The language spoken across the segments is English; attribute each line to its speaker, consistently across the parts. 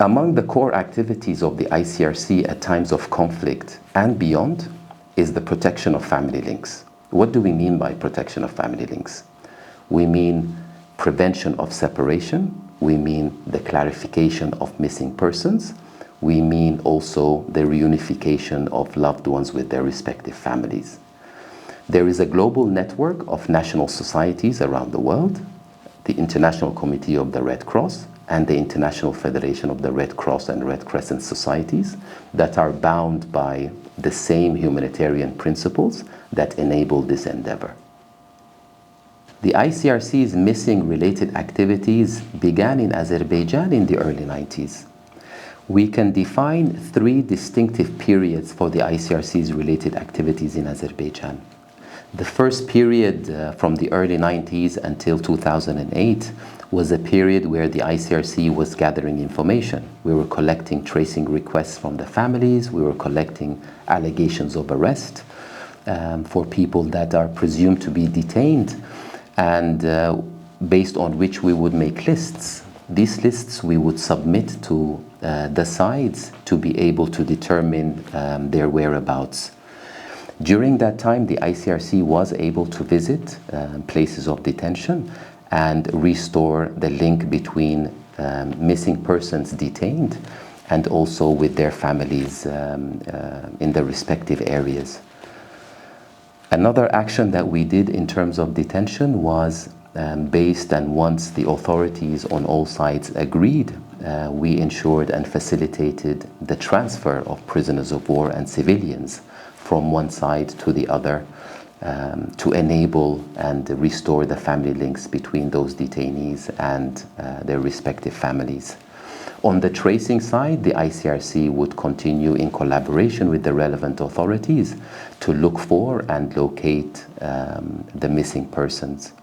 Speaker 1: Among the core activities of the ICRC at times of conflict and beyond is the protection of family links. What do we mean by protection of family links? We mean prevention of separation, we mean the clarification of missing persons, we mean also the reunification of loved ones with their respective families. There is a global network of national societies around the world, the International Committee of the Red Cross and the International Federation of the Red Cross and Red Crescent Societies, that are bound by the same humanitarian principles that enable this endeavor. The ICRC's missing related activities began in Azerbaijan in the early 90s. We can define three distinctive periods for the ICRC's related activities in Azerbaijan. The first period from the early 90s until 2008 was a period where the ICRC was gathering information. We were collecting tracing requests from the families, we were collecting allegations of arrest for people that are presumed to be detained, and based on which we would make lists. These lists we would submit to the sides to be able to determine their whereabouts. During that time, the ICRC was able to visit places of detention and restore the link between missing persons detained and also with their families in the respective areas. Another action that we did in terms of detention was based, and once the authorities on all sides agreed, we ensured and facilitated the transfer of prisoners of war and civilians from one side to the other to enable and restore the family links between those detainees and their respective families. On the tracing side, the ICRC would continue in collaboration with the relevant authorities to look for and locate the missing persons.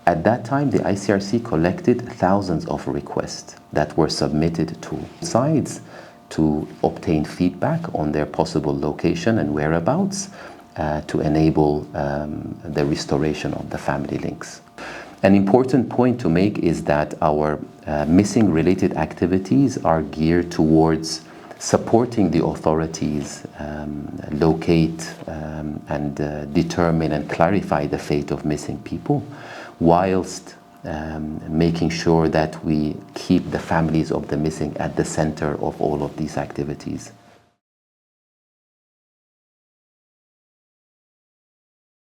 Speaker 1: At that time, the ICRC collected thousands of requests that were submitted to sides to obtain feedback on their possible location and whereabouts to enable the restoration of the family links. An important point to make is that our missing related activities are geared towards supporting the authorities locate and determine and clarify the fate of missing people, whilst making sure that we keep the families of the missing at the center of all of these activities.